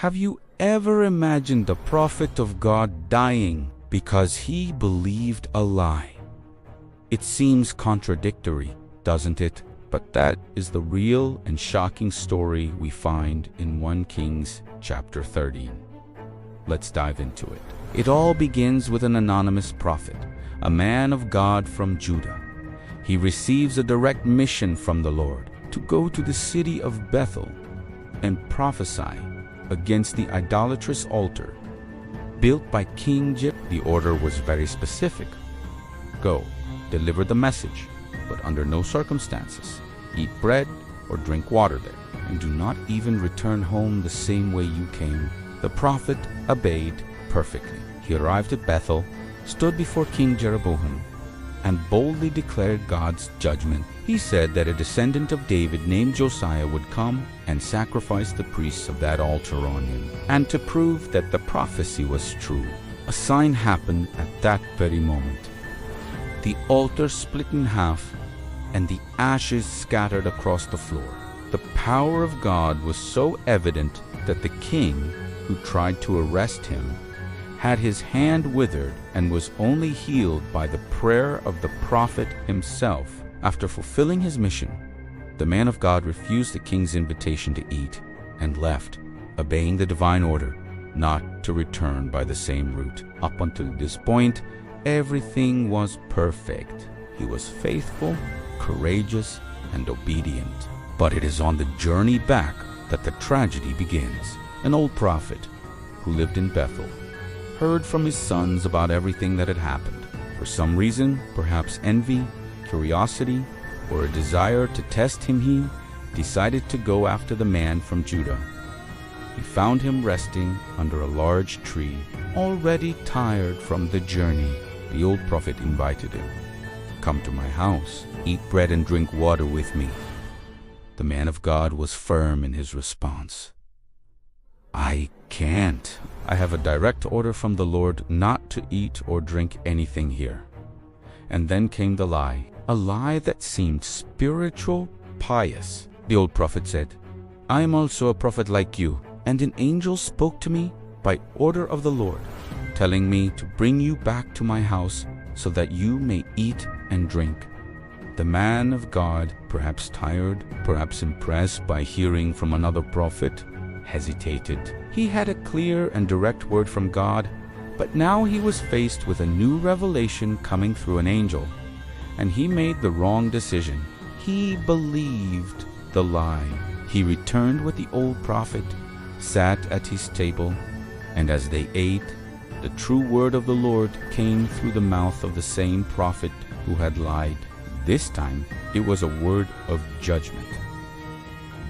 Have you ever imagined the prophet of God dying because he believed a lie? It seems contradictory, doesn't it? But that is the real and shocking story we find in 1 Kings chapter 13. Let's dive into it. It all begins with an anonymous prophet, a man of God from Judah. He receives a direct mission from the Lord to go to the city of Bethel and prophesy against the idolatrous altar built by King Jeroboam. The order was very specific. Go, deliver the message, but under no circumstances eat bread or drink water there, and do not even return home the same way you came. The prophet obeyed perfectly. He arrived at Bethel, stood before King Jeroboam, and boldly declared God's judgment. He said that a descendant of David named Josiah would come and sacrifice the priests of that altar on him. And to prove that the prophecy was true, a sign happened at that very moment. The altar split in half, and the ashes scattered across the floor. The power of God was so evident that the king, who tried to arrest him, had his hand withered and was only healed by the prayer of the prophet himself. After fulfilling his mission, the man of God refused the king's invitation to eat and left, obeying the divine order not to return by the same route. Up until this point, everything was perfect. He was faithful, courageous, and obedient. But it is on the journey back that the tragedy begins. An old prophet who lived in Bethel heard from his sons about everything that had happened. For some reason, perhaps envy, curiosity, or a desire to test him, he decided to go after the man from Judah. He found him resting under a large tree, already tired from the journey. The old prophet invited him. "Come to my house, eat bread and drink water with me." The man of God was firm in his response. "I can't. I have a direct order from the Lord not to eat or drink anything here." And then came the lie, a lie that seemed spiritual, pious. The old prophet said, "I am also a prophet like you, and an angel spoke to me by order of the Lord, telling me to bring you back to my house so that you may eat and drink." The man of God, perhaps tired, perhaps impressed by hearing from another prophet, hesitated. He had a clear and direct word from God, but now he was faced with a new revelation coming through an angel, and he made the wrong decision. He believed the lie. He returned with the old prophet, sat at his table, and as they ate, the true word of the Lord came through the mouth of the same prophet who had lied. This time, it was a word of judgment.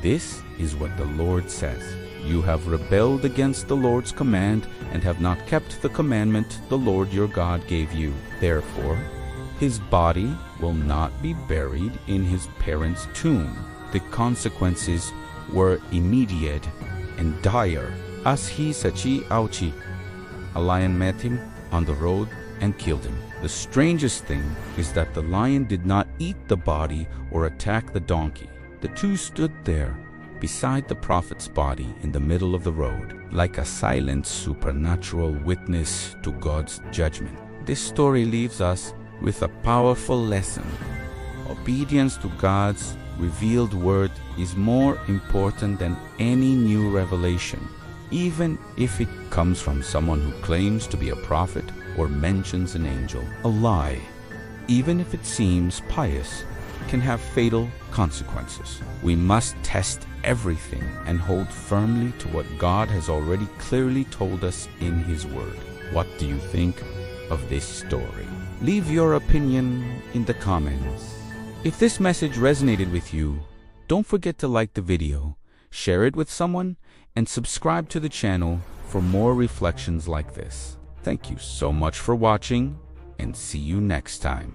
"This is what the Lord says. You have rebelled against the Lord's command and have not kept the commandment the Lord your God gave you. Therefore, his body will not be buried in his parents' tomb." The consequences were immediate and dire. As he sachi auchi, a lion met him on the road and killed him. The strangest thing is that the lion did not eat the body or attack the donkey. The two stood there beside the prophet's body in the middle of the road, like a silent supernatural witness to God's judgment. This story leaves us with a powerful lesson. Obedience to God's revealed word is more important than any new revelation, even if it comes from someone who claims to be a prophet or mentions an angel. A lie, even if it seems pious, can have fatal consequences. We must test everything and hold firmly to what God has already clearly told us in His Word. What do you think of this story? Leave your opinion in the comments. If this message resonated with you, don't forget to like the video, share it with someone, and subscribe to the channel for more reflections like this. Thank you so much for watching, and see you next time.